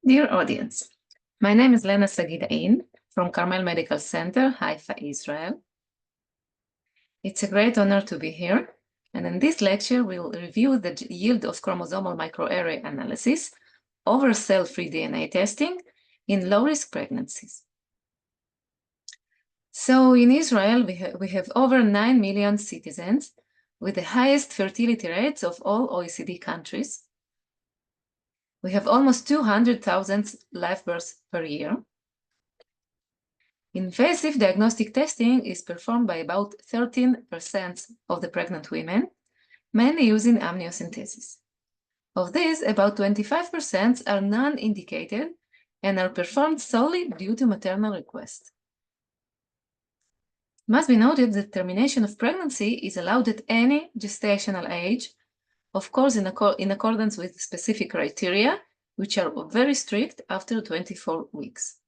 Dear audience, my name is Sagi Dain from Carmel Medical Center, Haifa, Israel. It's a great honor to be here, and in this lecture we'll review the yield of chromosomal microarray analysis over cell-free DNA testing in low-risk pregnancies. So in Israel, we have over 9 million citizens with the highest fertility rates of all OECD countries. We have almost 200,000 live births per year. Invasive diagnostic testing is performed by about 13% of the pregnant women, mainly using amniocentesis. Of these, about 25% are non-indicated and are performed solely due to maternal request. It must be noted that termination of pregnancy is allowed at any gestational age, of course in accordance with specific criteria, which are very strict after 24 weeks.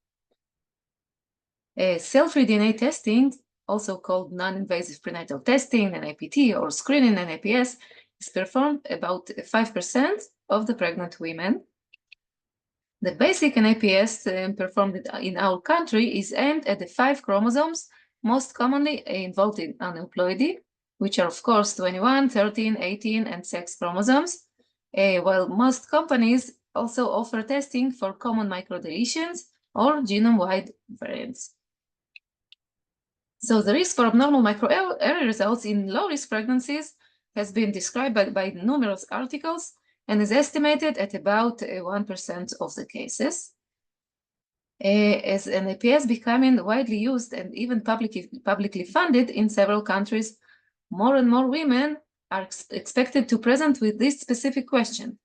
Cell-free DNA testing, also called non-invasive prenatal testing, NIPT, or screening NIPS, is performed about 5% of the pregnant women. The basic NIPS performed in our country is aimed at the 5 chromosomes most commonly involved in aneuploidy, which are of course 21, 13, 18, and sex chromosomes, while most companies also offer testing for common microdeletions or genome-wide variants. So the risk for abnormal microarray results in low-risk pregnancies has been described by numerous articles and is estimated at about 1% of the cases. As NIPS becoming widely used and even publicly funded in several countries, more and more women are expected to present with this specific question.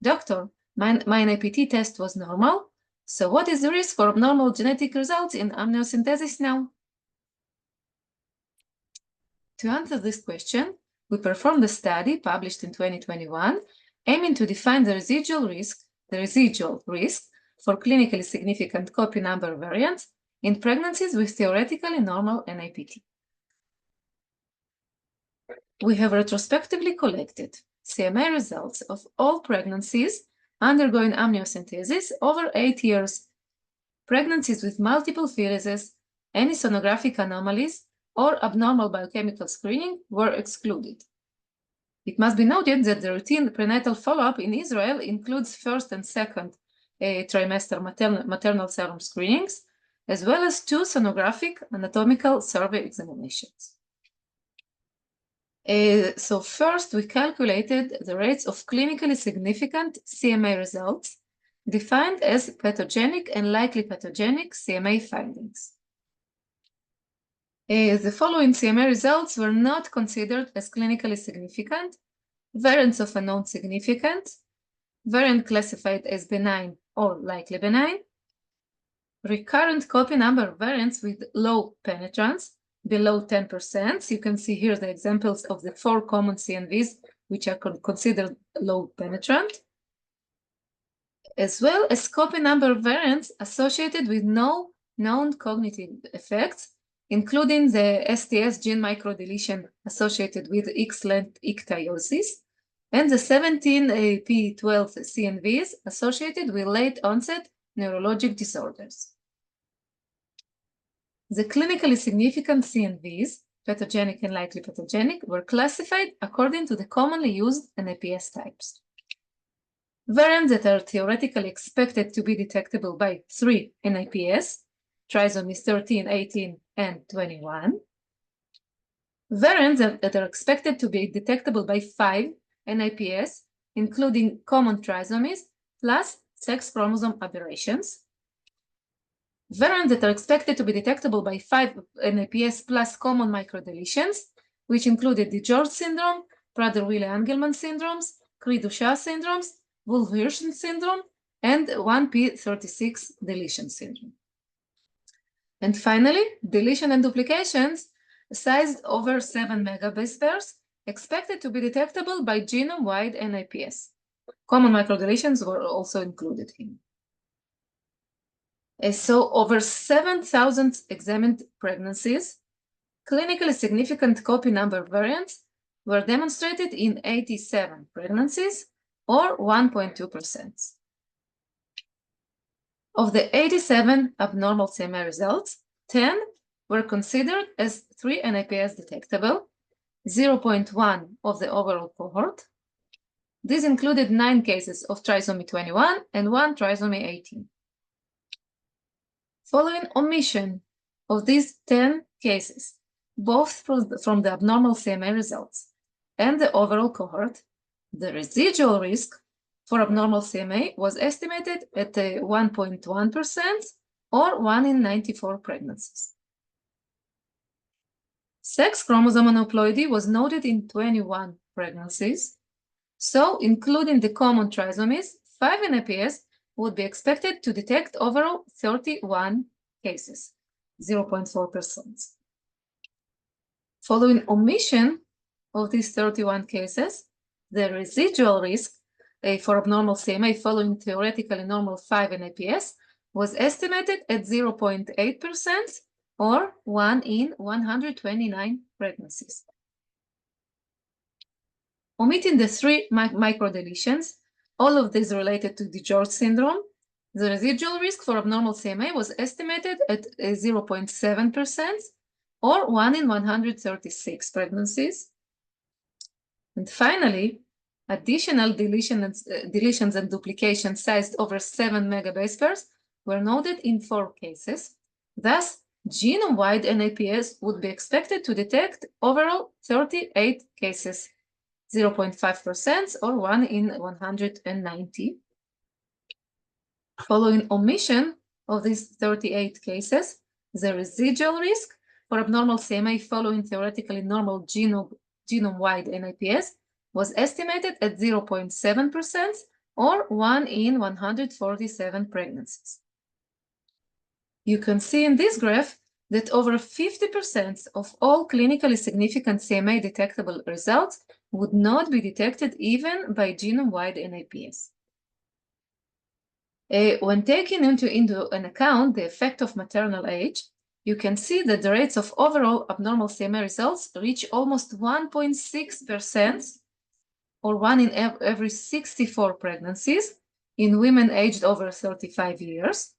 Doctor, my NIPT test was normal, so what is the risk for abnormal genetic results in amniocentesis now? To answer this question, we performed a study published in 2021 aiming to define the residual risk for clinically significant copy number variants in pregnancies with theoretically normal NIPT. We have retrospectively collected CMA results of all pregnancies undergoing amniocentesis over 8 years, pregnancies with multiple fetuses, any sonographic anomalies, or abnormal biochemical screening were excluded. It must be noted that the routine prenatal follow-up in Israel includes first and second trimester maternal serum screenings, as well as 2 sonographic anatomical survey examinations. So first, we calculated the rates of clinically significant CMA results, defined as pathogenic and likely pathogenic CMA findings. The following CMA results were not considered as clinically significant: variants of unknown significance, variant classified as benign or likely benign, recurrent copy number variants with low penetrance, below 10%. So you can see here the examples of the 4 common CNVs, which are considered low penetrant, as well as copy number variants associated with no known cognitive effects, including the STS gene microdeletion associated with X-linked ichthyosis, and the 17p12 CNVs associated with late-onset neurologic disorders. The clinically significant CNVs, pathogenic and likely pathogenic, were classified according to the commonly used NIPS types. Variants that are theoretically expected to be detectable by 3 NIPS, trisomies 13, 18, and 21. Variants that are expected to be detectable by 5 NIPS, including common trisomies plus sex chromosome aberrations. Variants that are expected to be detectable by 5 NIPS plus common microdeletions, which included DiGeorge syndrome, Prader-Willi-Engelmann syndromes, Cri-du-Chat syndromes, Wolff-Hirschhorn syndrome, and 1p36 deletion syndrome. And finally, deletion and duplications sized over 7 megabase pairs expected to be detectable by genome-wide NIPS. Common microdeletions were also included here. So over 7,000 examined pregnancies, clinically significant copy number variants were demonstrated in 87 pregnancies, or 1.2%. Of the 87 abnormal CMA results, 10 were considered as 3 NIPS detectable, 0.1 of the overall cohort. This included 9 cases of trisomy 21 and 1 trisomy 18. Following omission of these 10 cases, both from the abnormal CMA results and the overall cohort, the residual risk for abnormal CMA was estimated at 1.1% or 1 in 94 pregnancies. Sex chromosome aneuploidy was noted in 21 pregnancies, so including the common trisomies, 5 NIPS would be expected to detect overall 31 cases, 0.4%. Following omission of these 31 cases, the residual risk for abnormal CMA following theoretically normal 5 NIPS was estimated at 0.8% or 1 in 129 pregnancies. Omitting the 3 microdeletions, all of these related to DiGeorge syndrome, the residual risk for abnormal CMA was estimated at 0.7% or 1 in 136 pregnancies. And finally, additional deletions and duplications sized over 7 megabase pairs were noted in 4 cases. Thus, genome-wide NIPS would be expected to detect overall 38 cases, 0.5% or 1 in 190. Following omission of these 38 cases, the residual risk for abnormal CMA following theoretically normal genome-wide NIPS was estimated at 0.7% or 1 in 147 pregnancies. You can see in this graph that over 50% of all clinically significant CMA detectable results would not be detected even by genome-wide NIPS. When taking into an account the effect of maternal age, you can see that the rates of overall abnormal CMA results reach almost 1.6% or 1 in every 64 pregnancies in women aged over 35 years,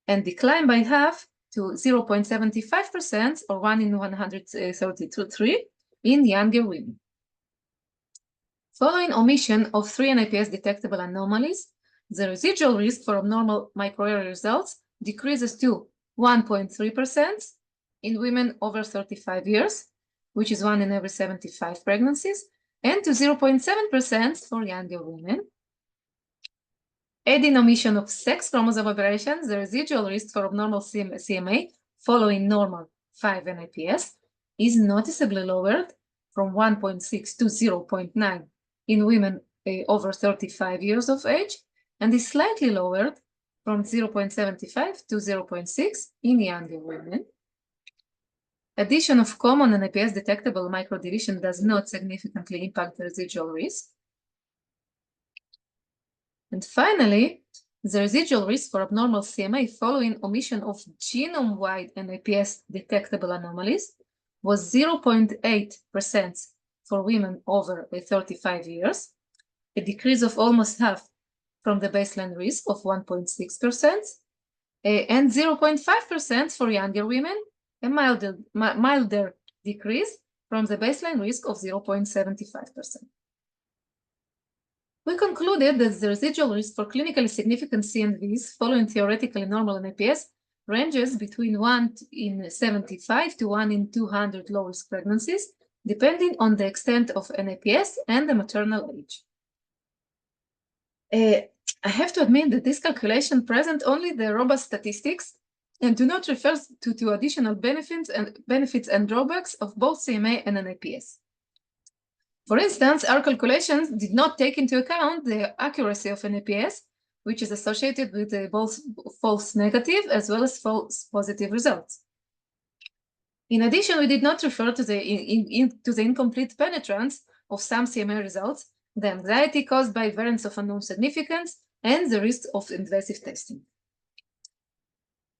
and decline by half to 0.75% or 1 in 133 in younger women. Following omission of 3 NIPS detectable anomalies, the residual risk for abnormal microarray results decreases to 1.3% in women over 35 years, which is 1 in every 75 pregnancies, and to 0.7% for younger women. Adding omission of sex chromosome aberrations, the residual risk for abnormal CMA following normal 5 NIPS is noticeably lowered from 1.6 to 0.9 in women over 35 years of age, and is slightly lowered from 0.75 to 0.6 in younger women. Addition of common NIPS detectable microdeletion does not significantly impact the residual risk. And finally, the residual risk for abnormal CMA following omission of genome-wide NIPS detectable anomalies was 0.8% for women over 35 years, a decrease of almost half from the baseline risk of 1.6%, and 0.5% for younger women, a milder decrease from the baseline risk of 0.75%. We concluded that the residual risk for clinically significant CNVs following theoretically normal NIPS ranges between 1 in 75 to 1 in 200 low-risk pregnancies, depending on the extent of NIPS and the maternal age. I have to admit that this calculation presents only the robust statistics and do not refer to additional benefits and drawbacks of both CMA and NIPS. For instance, our calculations did not take into account the accuracy of NIPS, which is associated with both false negative as well as false positive results. In addition, we did not refer to the incomplete penetrance of some CMA results, the anxiety caused by variants of unknown significance, and the risk of invasive testing.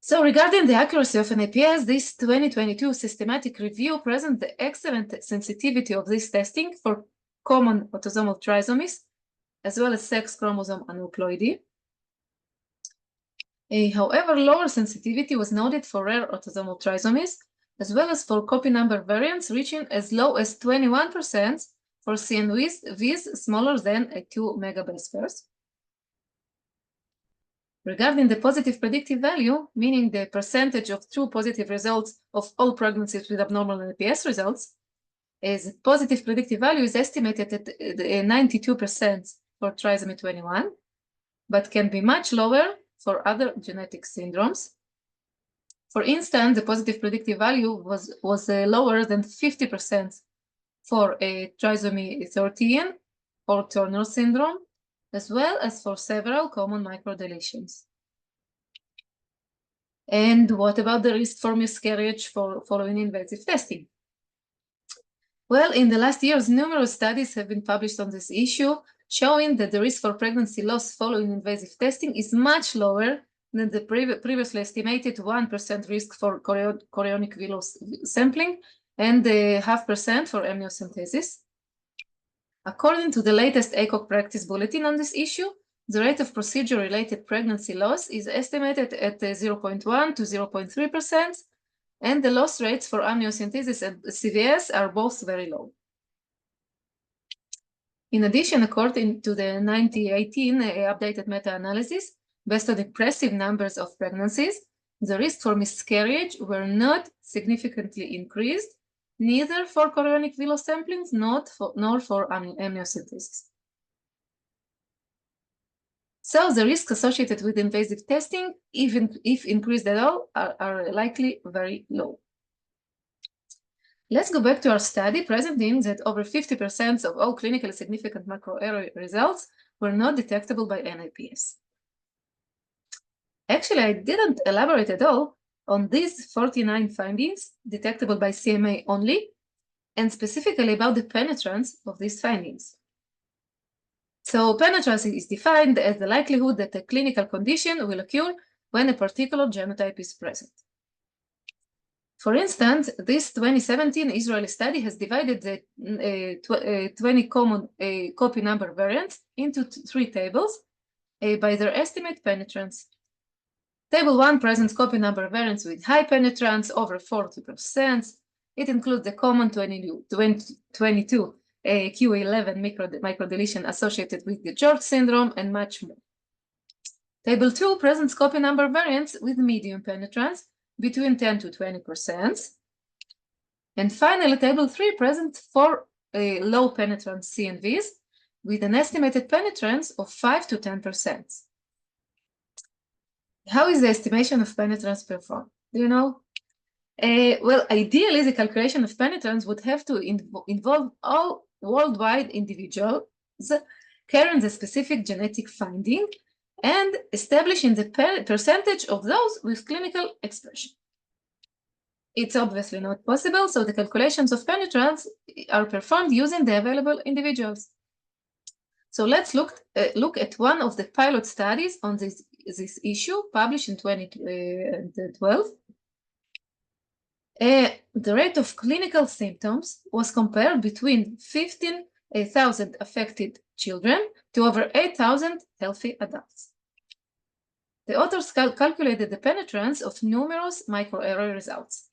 So regarding the accuracy of NIPS, this 2022 systematic review presents the excellent sensitivity of this testing for common autosomal trisomies, as well as sex chromosome aneuploidy. However, lower sensitivity was noted for rare autosomal trisomies, as well as for copy number variants reaching as low as 21% for CNVs smaller than 2 megabase pairs. Regarding the positive predictive value, meaning the percentage of true positive results of all pregnancies with abnormal NIPS results, the positive predictive value is estimated at 92% for trisomy 21, but can be much lower for other genetic syndromes. For instance, the positive predictive value was lower than 50% for trisomy 13 or Turner syndrome, as well as for several common microdeletions. And what about the risk for miscarriage following invasive testing? Well, in the last years, numerous studies have been published on this issue, showing that the risk for pregnancy loss following invasive testing is much lower than the previously estimated 1% risk for chorionic villus sampling and 0.5% for amniocentesis. According to the latest ACOG practice bulletin on this issue, the rate of procedure-related pregnancy loss is estimated at 0.1 to 0.3%, and the loss rates for amniocentesis and CVS are both very low. In addition, according to the 2018 updated meta-analysis, based on impressive numbers of pregnancies, the risk for miscarriage were not significantly increased, neither for chorionic villus samplings nor for amniocentesis. So the risks associated with invasive testing, even if increased at all, are likely very low. Let's go back to our study, presenting that over 50% of all clinically significant macroarray results were not detectable by NIPS. Actually, I didn't elaborate at all on these 49 findings detectable by CMA only, and specifically about the penetrance of these findings. So penetrance is defined as the likelihood that a clinical condition will occur when a particular genotype is present. For instance, this 2017 Israeli study has divided the 20 common copy number variants into 3 tables by their estimate penetrance. Table 1 presents copy number variants with high penetrance, over 40%. It includes the common 22 Q11 microdeletion associated with the George syndrome and much more. Table 2 presents copy number variants with medium penetrance between 10 to 20%. And finally, table 3 presents 4 low penetrance CNVs with an estimated penetrance of 5 to 10%. How is the estimation of penetrance performed? Do you know? Well, ideally, the calculation of penetrance would have to involve all worldwide individuals carrying the specific genetic finding and establishing the percentage of those with clinical expression. It's obviously not possible, so the calculations of penetrance are performed using the available individuals. So let's look at one of the pilot studies on this issue published in 2012. The rate of clinical symptoms was compared between 15,000 affected children to over 8,000 healthy adults. The authors calculated the penetrance of numerous microarray results.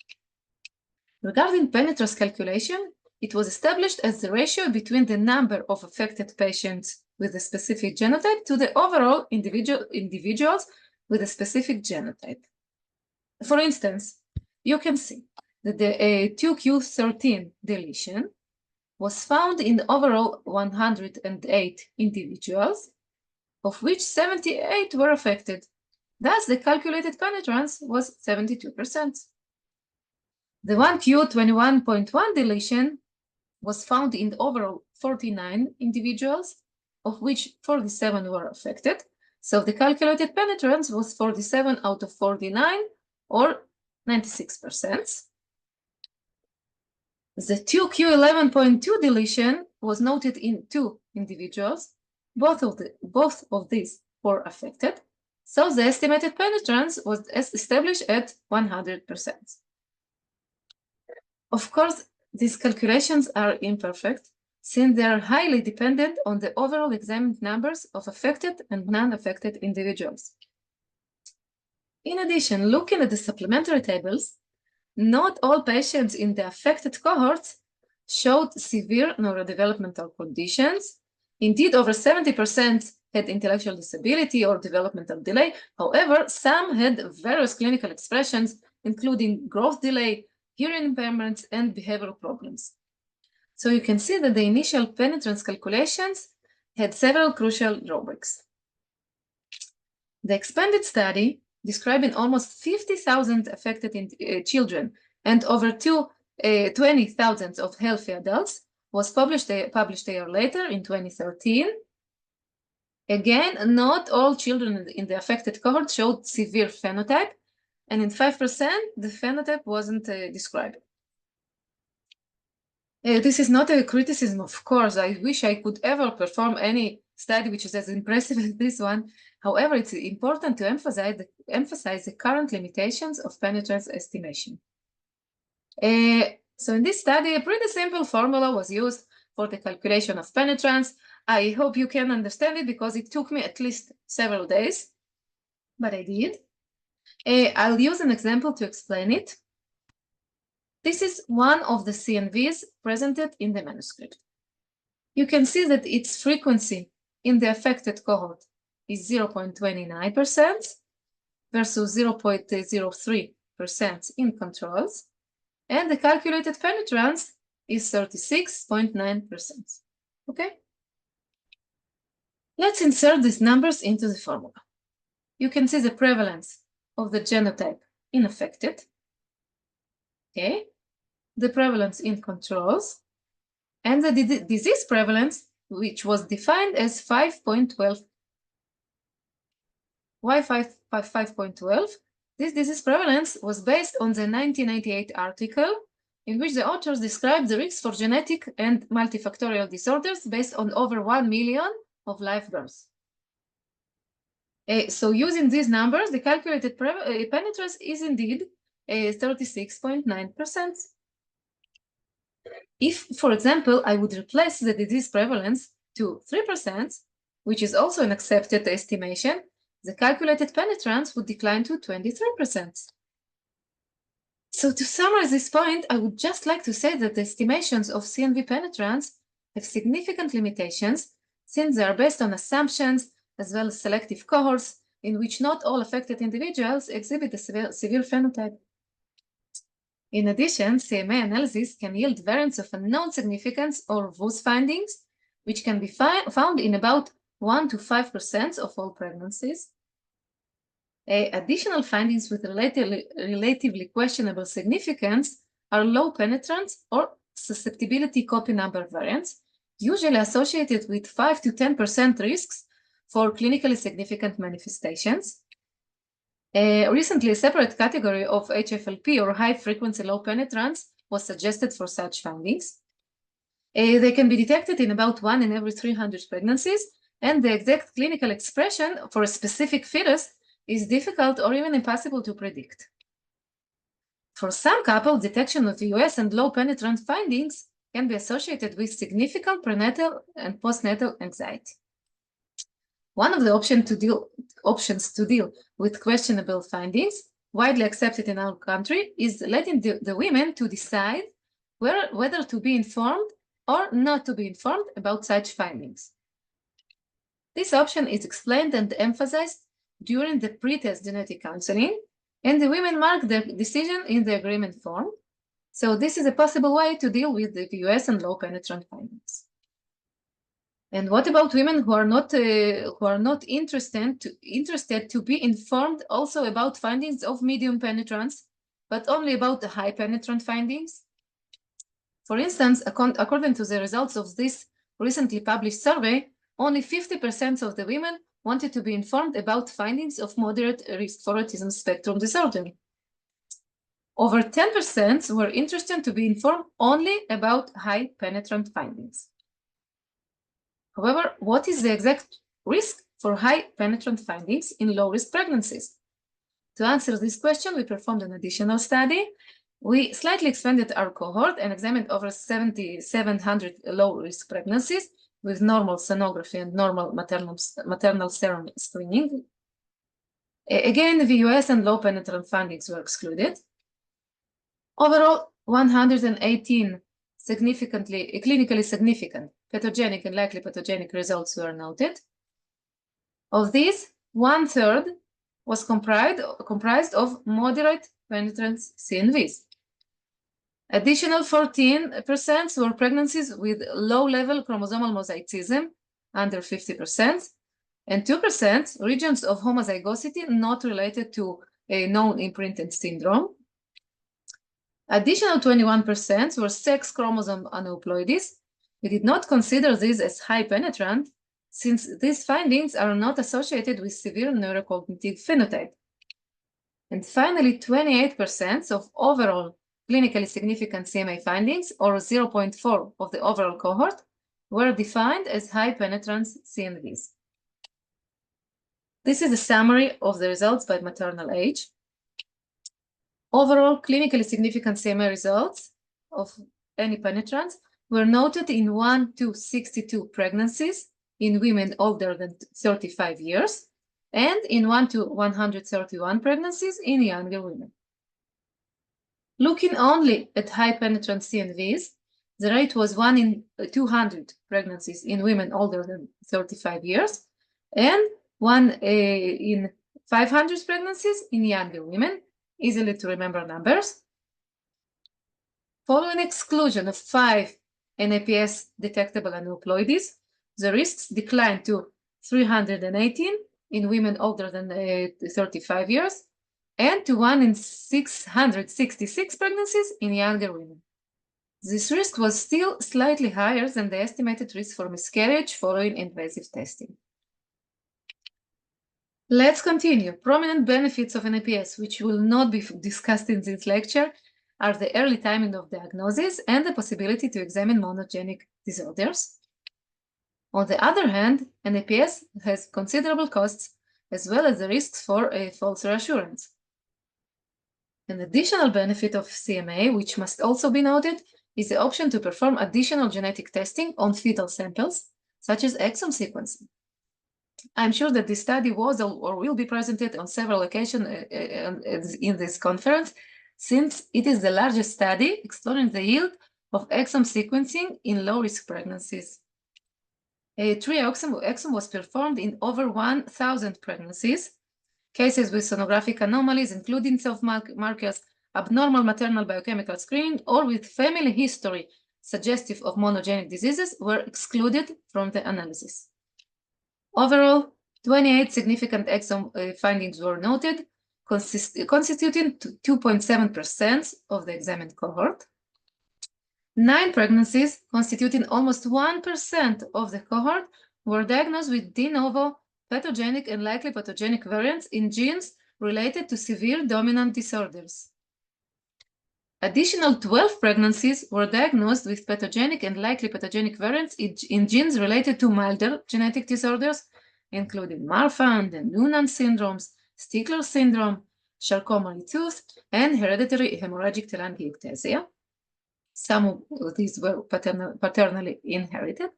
Regarding penetrance calculation, it was established as the ratio between the number of affected patients with a specific genotype to the overall individuals with a specific genotype. For instance, you can see that the 2q13 deletion was found in overall 108 individuals, of which 78 were affected. Thus, the calculated penetrance was 72%. The 1q21.1 deletion was found in overall 49 individuals, of which 47 were affected. So the calculated penetrance was 47 out of 49, or 96%. The 2q11.2 deletion was noted in 2 individuals. Both of these were affected. So the estimated penetrance was established at 100%. Of course, these calculations are imperfect, since they are highly dependent on the overall examined numbers of affected and non-affected individuals. In addition, looking at the supplementary tables, not all patients in the affected cohorts showed severe neurodevelopmental conditions. Indeed, over 70% had intellectual disability or developmental delay. However, some had various clinical expressions, including growth delay, hearing impairments, and behavioral problems. So you can see that the initial penetrance calculations had several crucial drawbacks. The expanded study, describing almost 50,000 affected children and over 20,000 of healthy adults, was published a year later in 2013. Again, not all children in the affected cohort showed severe phenotype, and in 5%, the phenotype wasn't described. This is not a criticism, of course. I wish I could ever perform any study which is as impressive as this one. However, it's important to emphasize the current limitations of penetrance estimation. So in this study, a pretty simple formula was used for the calculation of penetrance. I hope you can understand it because it took me at least several days, but I did. I'll use an example to explain it. This is one of the CNVs presented in the manuscript. You can see that its frequency in the affected cohort is 0.29% versus 0.03% in controls, and the calculated penetrance is 36.9%. Okay? Let's insert these numbers into the formula. You can see the prevalence of the genotype in affected, okay, the prevalence in controls, and the disease prevalence, which was defined as 5.12. Why 5.12? This disease prevalence was based on the 1998 article in which the authors described the risks for genetic and multifactorial disorders based on over 1 million of live births. So using these numbers, the calculated penetrance is indeed 36.9%. If, for example, I would replace the disease prevalence to 3%, which is also an accepted estimation, the calculated penetrance would decline to 23%. So to summarize this point, I would just like to say that the estimations of CNV penetrance have significant limitations since they are based on assumptions as well as selective cohorts in which not all affected individuals exhibit a severe phenotype. In addition, CMA analysis can yield variants of unknown significance or VUS findings, which can be found in about 1 to 5% of all pregnancies. Additional findings with relatively questionable significance are low penetrance or susceptibility copy number variants, usually associated with 5 to 10% risks for clinically significant manifestations. Recently, a separate category of HFLP or high-frequency low penetrance was suggested for such findings. They can be detected in about 1 in every 300 pregnancies, and the exact clinical expression for a specific fetus is difficult or even impossible to predict. For some couples, detection of VUS and low penetrance findings can be associated with significant prenatal and postnatal anxiety. One of the options to deal with questionable findings, widely accepted in our country, is letting the women to decide whether to be informed or not to be informed about such findings. This option is explained and emphasized during the pre-test genetic counseling, and the women mark their decision in the agreement form. So this is a possible way to deal with the VUS and low penetrant findings. And what about women who are not interested to be informed also about findings of medium penetrance, but only about the high penetrant findings? For instance, according to the results of this recently published survey, only 50% of the women wanted to be informed about findings of moderate risk for autism spectrum disorder. Over 10% were interested to be informed only about high penetrant findings. However, what is the exact risk for high penetrant findings in low-risk pregnancies? To answer this question, we performed an additional study. We slightly expanded our cohort and examined over 7,700 low-risk pregnancies with normal sonography and normal maternal serum screening. Again, the VUS and low penetrant findings were excluded. Overall, 118 clinically significant pathogenic and likely pathogenic results were noted. Of these, 1/3 was comprised of moderate penetrance CNVs. Additional 14% were pregnancies with low-level chromosomal mosaicism, under 50%, and 2% regions of homozygosity not related to a known imprinted syndrome. Additional 21% were sex chromosome aneuploidies. We did not consider these as high penetrant, since these findings are not associated with severe neurocognitive phenotype. And finally, 28% of overall clinically significant CMA findings, or 0.4 of the overall cohort, were defined as high penetrance CNVs. This is a summary of the results by maternal age. Overall, clinically significant CMA results of any penetrance were noted in 1 to 62 pregnancies in women older than 35 years, and in 1 to 131 pregnancies in younger women. Looking only at high penetrant CNVs, the rate was 1 in 200 pregnancies in women older than 35 years, and 1 in 500 pregnancies in younger women, easily to remember numbers. Following exclusion of 5 NIPS detectable aneuploidies, the risks declined to 318 in women older than 35 years, and to 1 in 666 pregnancies in younger women. This risk was still slightly higher than the estimated risk for miscarriage following invasive testing. Let's continue. Prominent benefits of NIPS, which will not be discussed in this lecture, are the early timing of diagnosis and the possibility to examine monogenic disorders. On the other hand, NIPS has considerable costs, as well as the risks for false reassurance. An additional benefit of CMA, which must also be noted, is the option to perform additional genetic testing on fetal samples, such as exome sequencing. I'm sure that this study was or will be presented on several occasions in this conference, since it is the largest study exploring the yield of exome sequencing in low-risk pregnancies. A exome was performed in over 1,000 pregnancies, cases with sonographic anomalies, including self-markers, abnormal maternal biochemical screening, or with family history suggestive of monogenic diseases were excluded from the analysis. Overall, 28 significant exome findings were noted, constituting 2.7% of the examined cohort. 9 pregnancies, constituting almost 1% of the cohort, were diagnosed with de novo pathogenic and likely pathogenic variants in genes related to severe dominant disorders. Additional 12 pregnancies were diagnosed with pathogenic and likely pathogenic variants in genes related to milder genetic disorders, including Marfan and Noonan syndromes, Stickler syndrome, Charcot-Marie-Tooth, and hereditary hemorrhagic telangiectasia. Some of these were paternally inherited.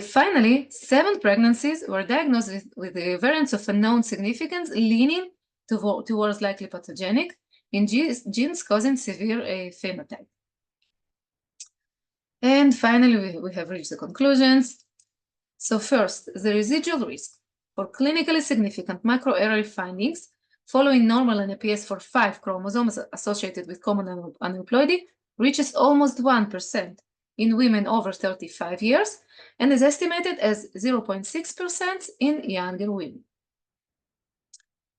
Finally, 7 pregnancies were diagnosed with variants of unknown significance leaning towards likely pathogenic in genes causing severe phenotype. And finally, we have reached the conclusions. So first, the residual risk for clinically significant macroarray findings following normal NIPS for 5 chromosomes associated with common aneuploidy reaches almost 1% in women over 35 years and is estimated as 0.6% in younger women.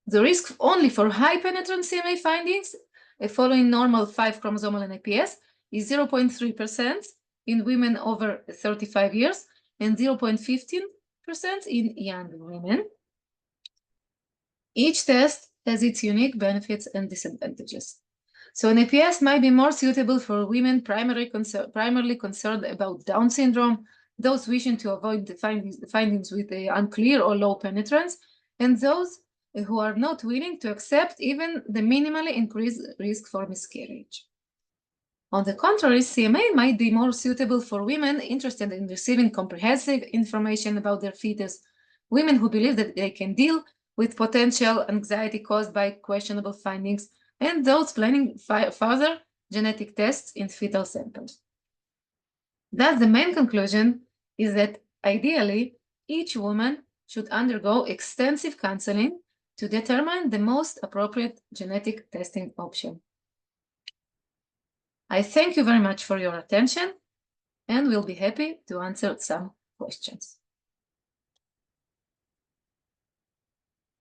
The risk only for high penetrant CMA findings following normal 5 chromosomal NIPS is 0.3% in women over 35 years and 0.15% in younger women. Each test has its unique benefits and disadvantages. So NIPS might be more suitable for women primarily concerned about Down syndrome, those wishing to avoid the findings with unclear or low penetrance, and those who are not willing to accept even the minimally increased risk for miscarriage. On the contrary, CMA might be more suitable for women interested in receiving comprehensive information about their fetus, women who believe that they can deal with potential anxiety caused by questionable findings, and those planning further genetic tests in fetal samples. Thus, the main conclusion is that ideally, each woman should undergo extensive counseling to determine the most appropriate genetic testing option. I thank you very much for your attention and will be happy to answer some questions.